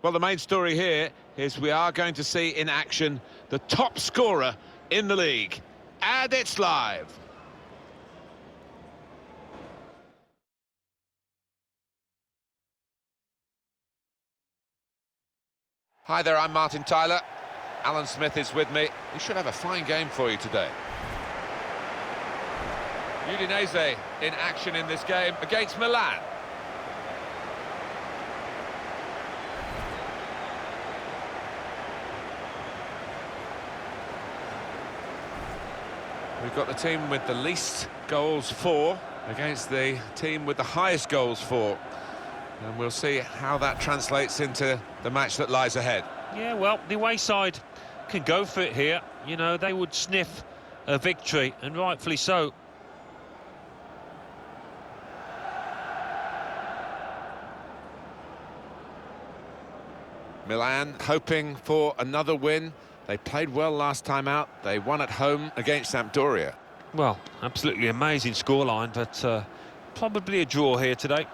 Well, the main story here is we are going to see in action the top scorer in the league. And it's live. Hi there, I'm Martin Tyler. Alan Smith is with me. We should have a fine game for you today. Udinese in action in this game against Milan. We've got the team with the least goals for against the team with the highest goals for. And we'll see how that translates into the match that lies ahead. Yeah, well, the away side can go for it here. You know, they would sniff a victory, and rightfully so. Milan hoping for another win. They played well last time out. They won at home against Sampdoria. Well, absolutely amazing scoreline, but probably a draw here today.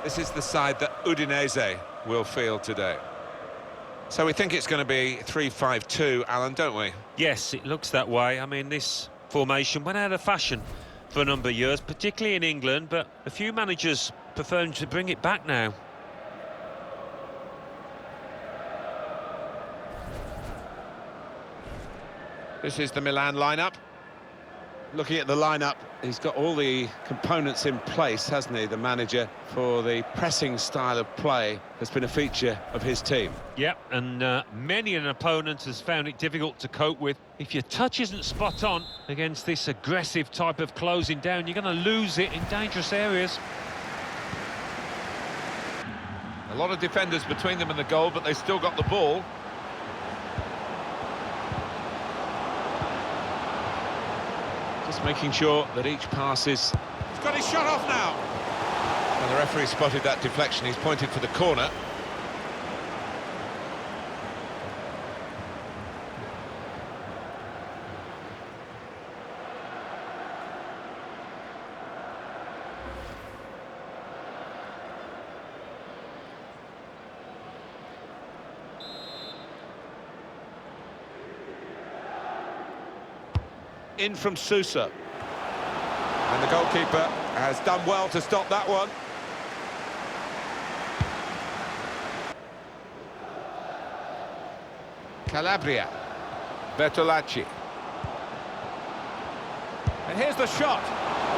This is the side that Udinese will field today. So we think it's going to be 3-5-2, Alan, don't we? Yes, it looks that way. I mean, this formation went out of fashion for a number of years, particularly in England, but a few managers preferring to bring it back now. This is the Milan lineup. Looking at the lineup, he's got all the components in place, hasn't he, the manager, for the pressing style of play that's been a feature of his team. Yeah, and many an opponent has found it difficult to cope with. If your touch isn't spot on against this aggressive type of closing down, you're going to lose it in dangerous areas. A lot of defenders between them and the goal, but they still got the ball. Just making sure that each pass is... He's got his shot off now! And the referee spotted that deflection. He's pointed for the corner. In from Sousa. And the goalkeeper has done well to stop that one. Calabria. Bertolacci. And here's the shot.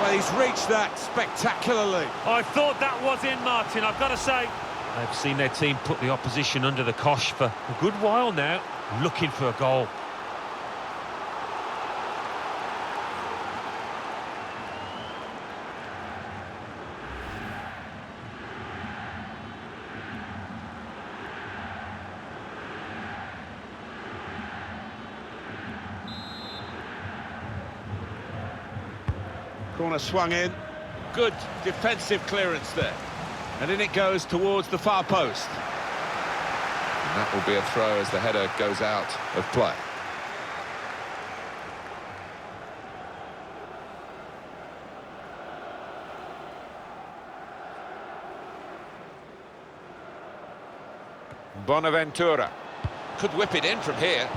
Well, he's reached that spectacularly. I thought that was in, Martin, I've got to say. They've seen their team put the opposition under the cosh for a good while now, looking for a goal. Corner swung in. Good defensive clearance there. And in it goes towards the far post. And that will be a throw as the header goes out of play. Bonaventura could whip it in from here.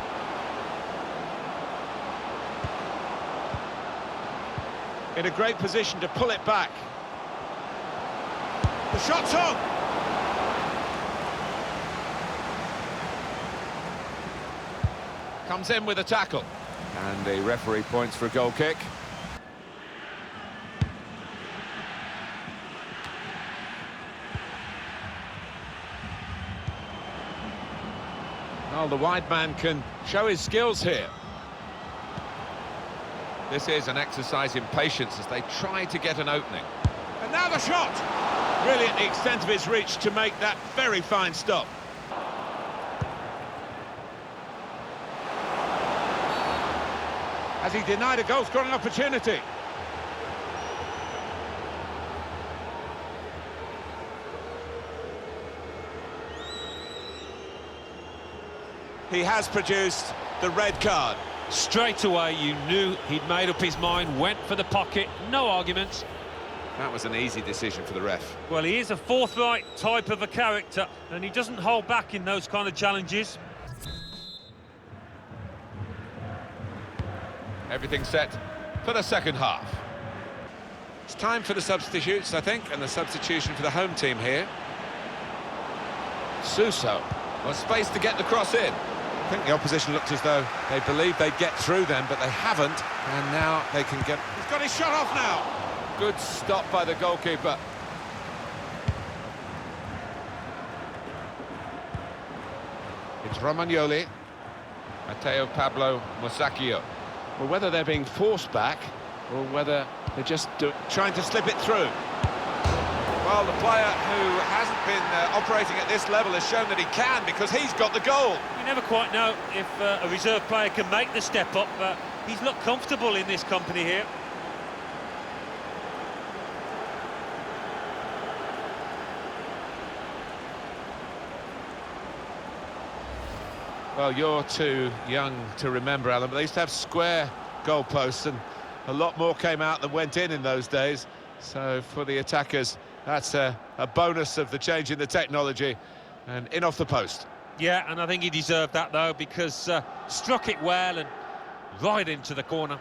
In a great position to pull it back. The shot's on! Comes in with a tackle. And the referee points for a goal kick. Well, the wide man can show his skills here. This is an exercise in patience as they try to get an opening. And now the shot! Really at the extent of his reach to make that very fine stop. Has he denied a goal-scoring opportunity? he has produced the red card. Straight away, you knew he'd made up his mind, went for the pocket, no arguments. That was an easy decision for the ref. Well, he is a forthright type of a character, and he doesn't hold back in those kind of challenges. Everything set for the second half. It's time for the substitutes, I think, and the substitution for the home team here. Suso. Well, space to get the cross in. I think the opposition looked as though they believed they'd get through them, but they haven't, and now they can get... He's got his shot off now! Good stop by the goalkeeper. It's Romagnoli. Matteo Pablo Musacchio. Well, whether they're being forced back, or whether they're just trying to slip it through. Well, the player who hasn't been operating at this level has shown that he can, because he's got the goal. You never quite know if a reserve player can make the step up, but he's looked comfortable in this company here. Well, you're too young to remember, Alan, but they used to have square goalposts, and a lot more came out than went in those days. So for the attackers, that's a bonus of the change in the technology, and in off the post. Yeah, and I think he deserved that, though, because struck it well and right into the corner.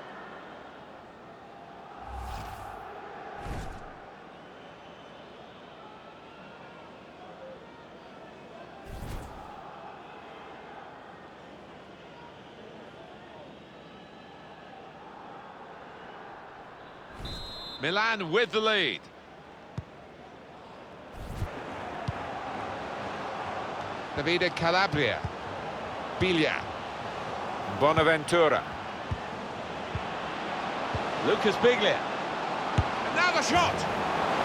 Milan with the lead. Davide Calabria. Biglia. Bonaventura. Lucas Biglia. And now the shot!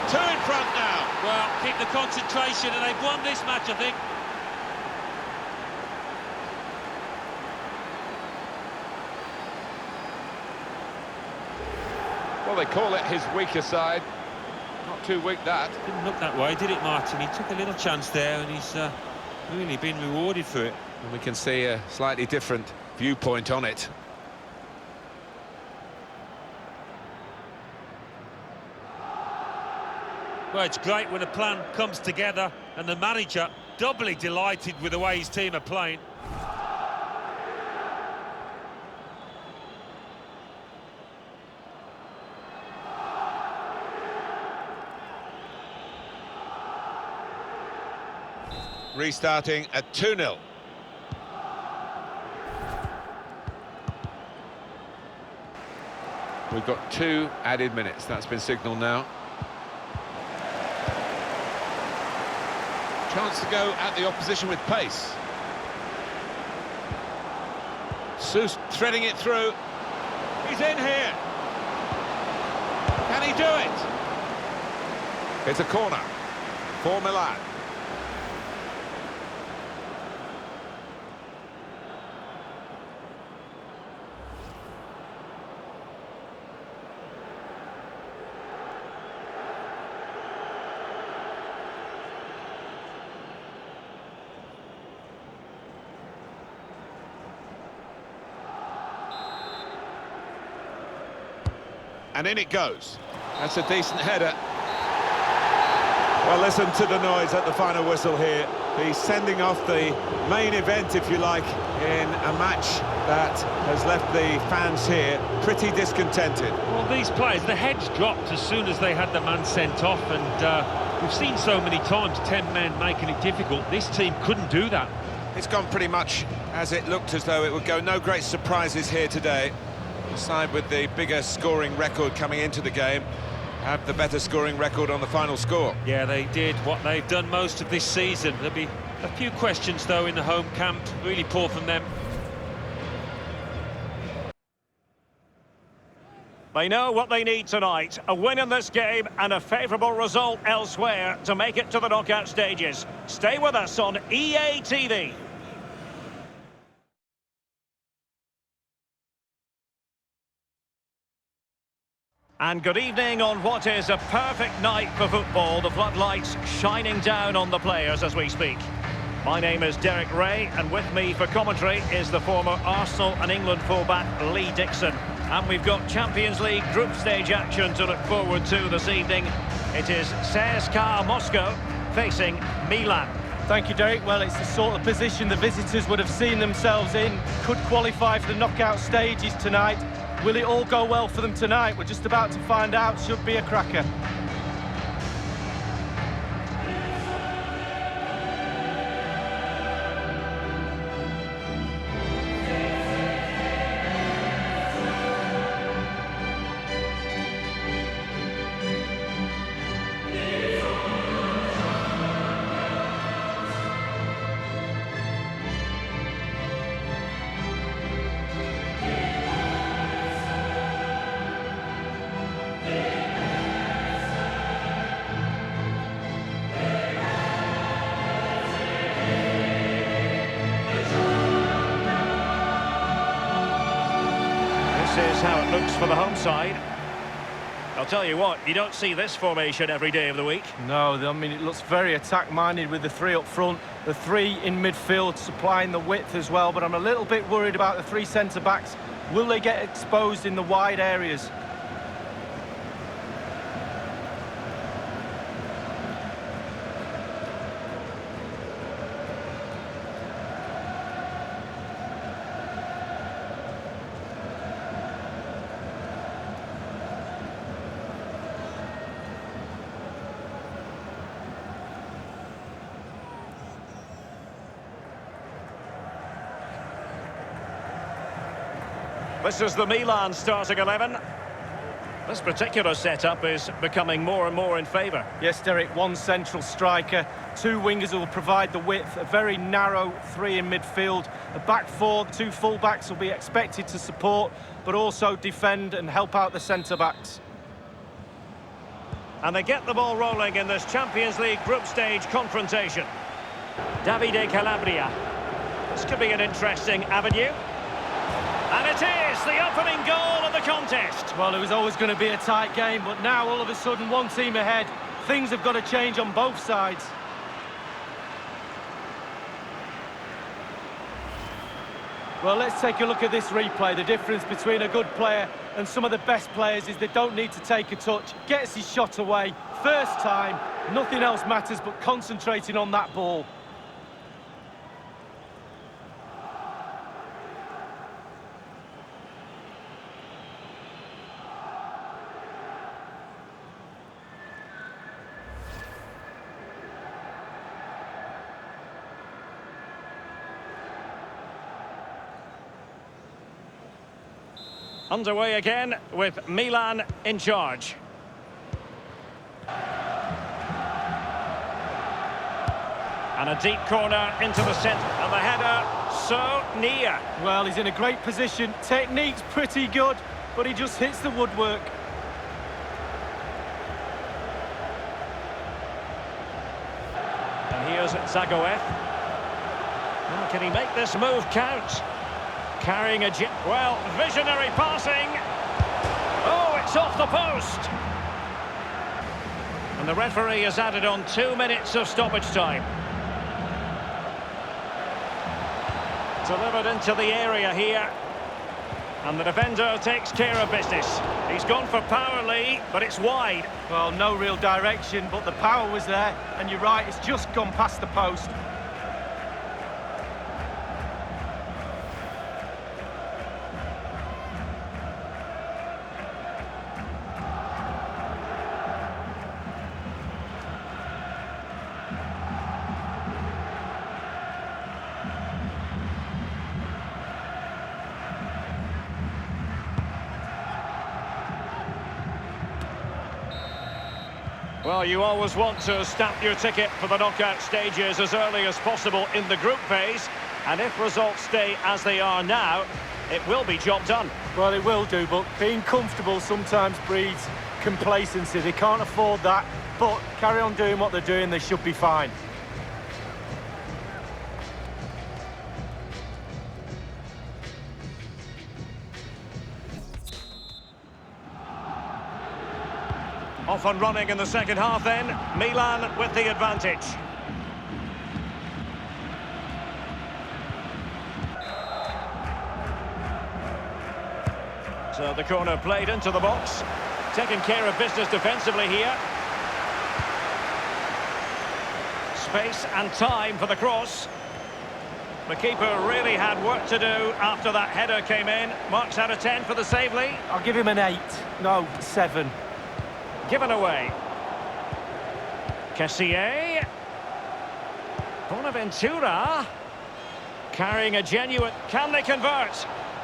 Two in front now. Well, keep the concentration, and they've won this match, I think. Well, they call it his weaker side. Not too weak, that. Didn't look that way, did it, Martin? He took a little chance there, and he's really been rewarded for it. And we can see a slightly different viewpoint on it. Well, it's great when a plan comes together, and the manager doubly delighted with the way his team are playing. Restarting at 2-0. We've got 2 added minutes. That's been signalled now. Chance to go at the opposition with pace. Seuss threading it through. He's in here. Can he do it? It's a corner for Milan. And in it goes. That's a decent header. Well, listen to the noise at the final whistle here. He's sending off the main event, if you like, in a match that has left the fans here pretty discontented. Well, these players, the heads dropped as soon as they had the man sent off, and we've seen so many times 10 men making it difficult. This team couldn't do that. It's gone pretty much as it looked as though it would go. No great surprises here today. The side with the bigger scoring record coming into the game have the better scoring record on the final score. Yeah, they did what they've done most of this season. There'll be a few questions, though, in the home camp. Really poor from them. They know what they need tonight, a win in this game and a favourable result elsewhere to make it to the knockout stages. Stay with us on EA TV. And good evening on what is a perfect night for football. The floodlights shining down on the players as we speak. My name is Derek Ray, and with me for commentary is the former Arsenal and England fullback Lee Dixon. And we've got Champions League group stage action to look forward to this evening. It is CSKA Moscow facing Milan. Thank you, Derek. Well, it's the sort of position the visitors would have seen themselves in. Could qualify for the knockout stages tonight. Will it all go well for them tonight? We're just about to find out. Should be a cracker. This is how it looks for the home side. I'll tell you what, you don't see this formation every day of the week. No, I mean, it looks very attack-minded with the three up front, the three in midfield supplying the width as well, but I'm a little bit worried about the three centre-backs. Will they get exposed in the wide areas? This is the Milan starting 11. This particular setup is becoming more and more in favour. Yes, Derek, one central striker, two wingers who will provide the width, a very narrow three in midfield, a back four, two full-backs will be expected to support, but also defend and help out the centre-backs. And they get the ball rolling in this Champions League group stage confrontation. Davide Calabria. This could be an interesting avenue. And it is the opening goal of the contest. Well, it was always going to be a tight game, but now all of a sudden one team ahead. Things have got to change on both sides. Well, let's take a look at this replay. The difference between a good player and some of the best players is they don't need to take a touch. Gets his shot away, first time, nothing else matters but concentrating on that ball. Underway again with Milan in charge. And a deep corner into the centre. And the header so near. Well, he's in a great position. Technique's pretty good, but he just hits the woodwork. And here's Zagoev. Well, can he make this move count? Carrying a jet. Well, visionary passing. Oh, it's off the post. And the referee has added on 2 minutes of stoppage time. Delivered into the area here. And the defender takes care of business. He's gone for power, Lee, but it's wide. Well, no real direction, but the power was there. And you're right, it's just gone past the post. Well, you always want to stamp your ticket for the knockout stages as early as possible in the group phase. And if results stay as they are now, it will be job done. Well, it will do, but being comfortable sometimes breeds complacency. They can't afford that, but carry on doing what they're doing, they should be fine. Off and running in the second half then. Milan with the advantage. So the corner played into the box. Taking care of business defensively here. Space and time for the cross. The keeper really had work to do after that header came in. Marks out of 10 for the save, Lee. I'll give him an 8. No, 7. Given away. Cassier. Bonaventura. Carrying a genuine... Can they convert?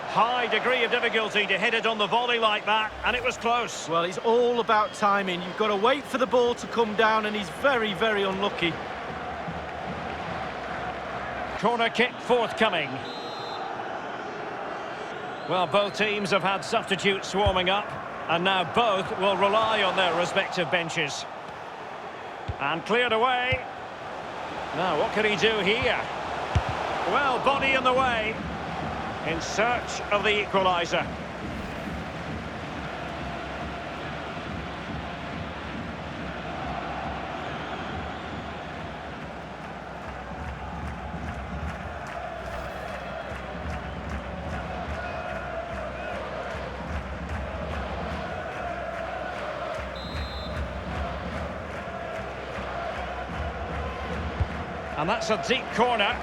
High degree of difficulty to hit it on the volley like that, and it was close. Well, it's all about timing. You've got to wait for the ball to come down, and he's very, very unlucky. Corner kick forthcoming. Well, both teams have had substitutes warming up, and now both will rely on their respective benches. And cleared away. Now, what can he do here? Well, body in the way. In search of the equaliser. And that's a deep corner.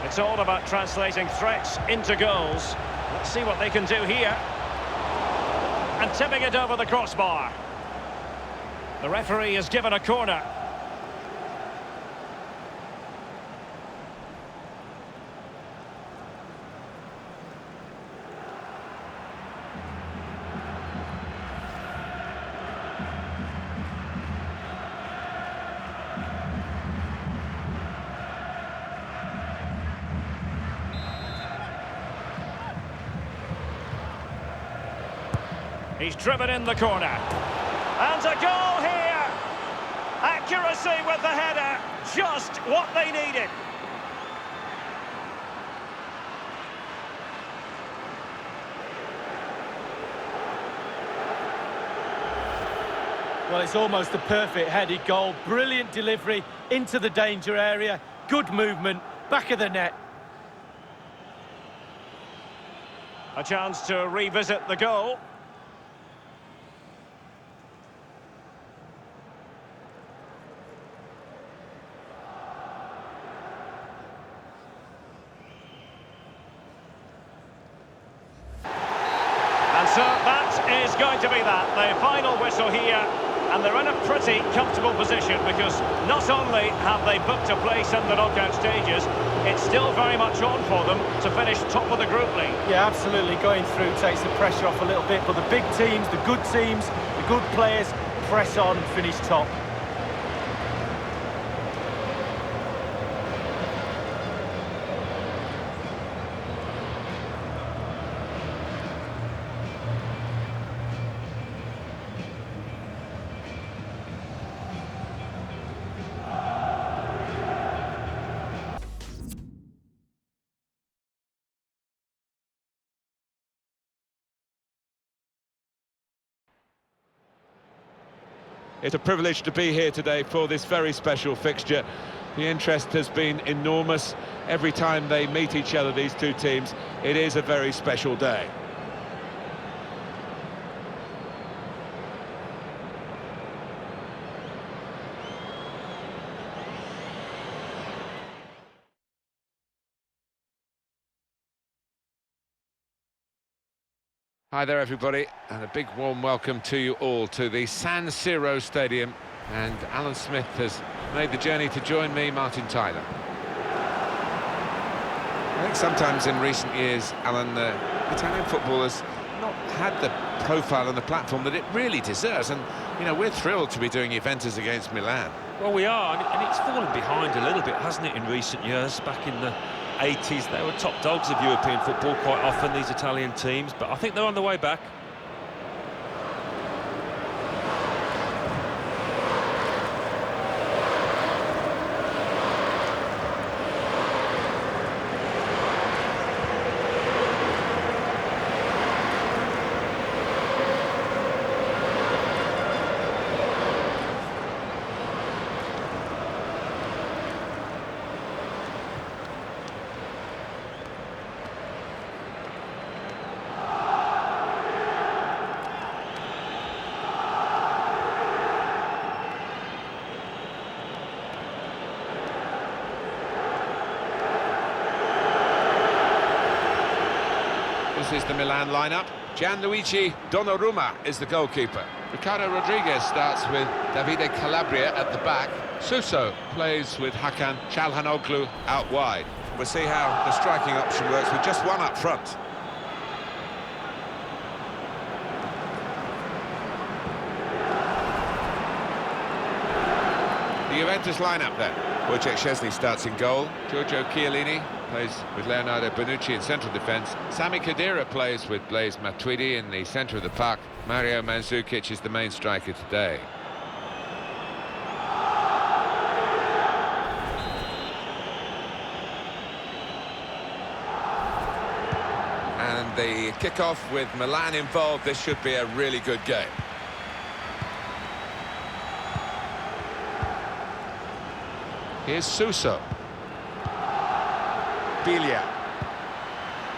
It's all about translating threats into goals. Let's see what they can do here. And tipping it over the crossbar. The referee has given a corner. He's driven in the corner. And a goal here! Accuracy with the header. Just what they needed. Well, it's almost a perfect headed goal. Brilliant delivery into the danger area. Good movement, back of the net. A chance to revisit the goal. And so that is going to be that, the final whistle here. And they're in a pretty comfortable position because not only have they booked a place in the knockout stages, it's still very much on for them to finish top of the group league. Yeah, absolutely. Going through takes the pressure off a little bit, but the big teams, the good players, press on and finish top. It's a privilege to be here today for this very special fixture. The interest has been enormous. Every time they meet each other, these two teams, it is a very special day. Hi there, everybody, and a big warm welcome to you all to the San Siro Stadium. And Alan Smith has made the journey to join me, Martin Tyler. I think sometimes in recent years, Alan, Italian football has not had the profile and the platform that it really deserves. And, you know, we're thrilled to be doing Juventus against Milan. Well, we are, and it's fallen behind a little bit, hasn't it, in recent years? Back in the 80s, they were top dogs of European football quite often, these Italian teams, but I think they're on the way back. This is the Milan lineup. Gianluigi Donnarumma is the goalkeeper. Ricardo Rodriguez starts with Davide Calabria at the back. Suso plays with Hakan Çalhanoğlu out wide. We'll see how the striking option works with just one up front. The Juventus lineup then. Wojciech Szczesny starts in goal. Giorgio Chiellini plays with Leonardo Bonucci in central defence. Sami Khedira plays with Blaise Matuidi in the centre of the park. Mario Mandzukic is the main striker today. And the kick-off with Milan involved, this should be a really good game. Here's Suso. Biglia.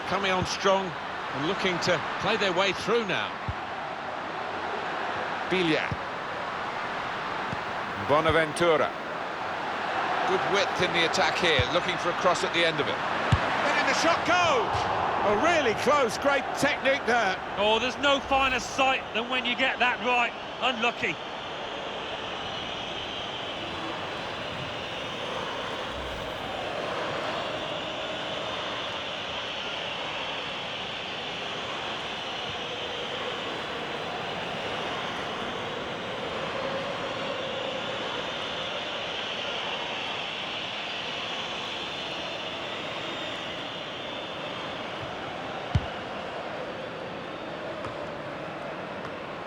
Coming on strong and looking to play their way through now. Biglia. Bonaventura. Good width in the attack here, looking for a cross at the end of it. Then the shot goes! Oh, really close, great technique there. Oh, there's no finer sight than when you get that right. Unlucky.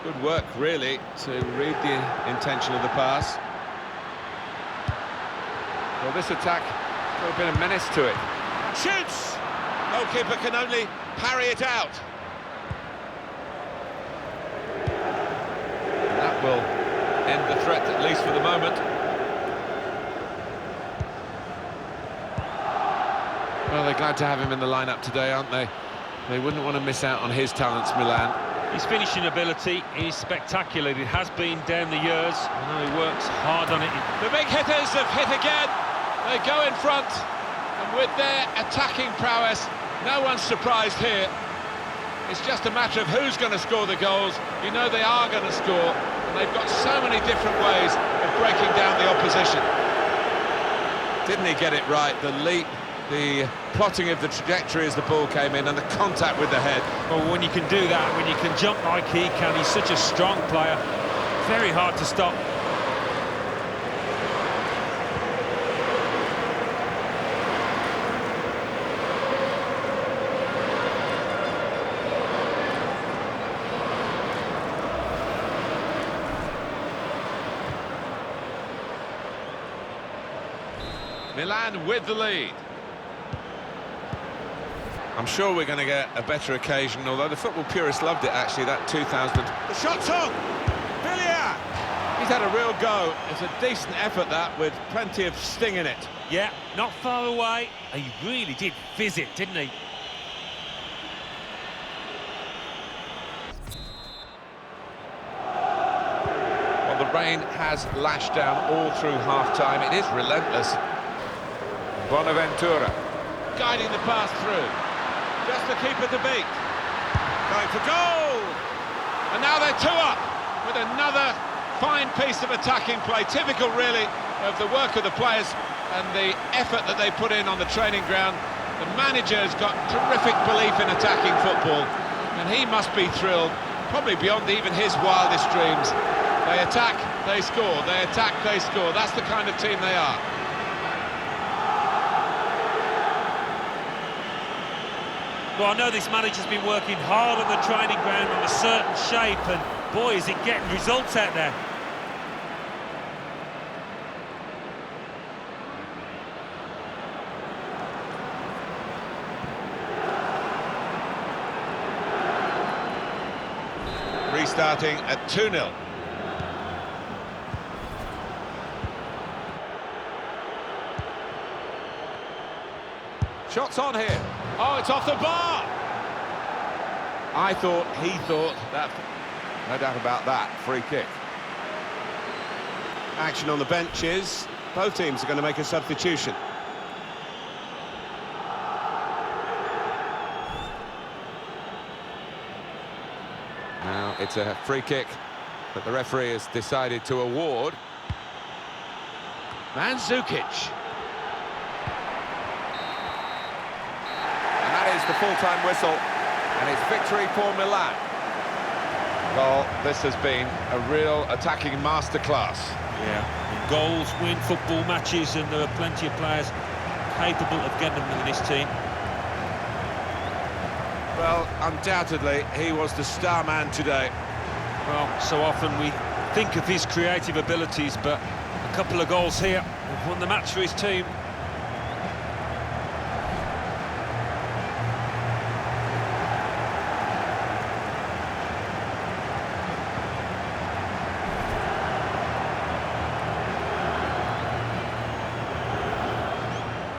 Good work, really, to read the intention of the pass. Well, this attack got a bit of menace to it. Shoots! Goalkeeper can only parry it out. And that will end the threat, at least for the moment. Well, they're glad to have him in the lineup today, aren't they? They wouldn't want to miss out on his talents, Milan. His finishing ability is spectacular. It has been down the years. I know he works hard on it. The big hitters have hit again. They go in front, and with their attacking prowess, no one's surprised here. It's just a matter of who's going to score the goals. You know they are going to score, and they've got so many different ways of breaking down the opposition. Didn't he get it right? The leap, the plotting of the trajectory as the ball came in, and the contact with the head. Well, when you can do that, when you can jump like he can, he's such a strong player. Very hard to stop. Milan with the lead. I'm sure we're going to get a better occasion, although the football purists loved it, actually, that 2000. The shot's on! Biglia! He's had a real go. It's a decent effort, that, with plenty of sting in it. Yeah, not far away. He really did fizz it, didn't he? Well, the rain has lashed down all through half-time. It is relentless. Bonaventura guiding the pass through. Just the keeper to beat. Going for goal! And now they're 2 up with another fine piece of attacking play. Typical, really, of the work of the players and the effort that they put in on the training ground. The manager has got terrific belief in attacking football, and he must be thrilled, probably beyond even his wildest dreams. They attack, they score. They attack, they score. That's the kind of team they are. Well, I know this manager's been working hard on the training ground on a certain shape, and boy, is it getting results out there. Restarting at 2-0. Shots on here. Oh, it's off the bar! He thought that, no doubt about that, free kick. Action on the benches. Both teams are going to make a substitution. It's a free kick that the referee has decided to award. Mandzukic. And that is the full-time whistle, and it's victory for Milan. Well, this has been a real attacking masterclass. Yeah, goals win football matches, and there are plenty of players capable of getting them in this team. Well, undoubtedly, he was the star man today. Well, so often we think of his creative abilities, but a couple of goals here have won the match for his team.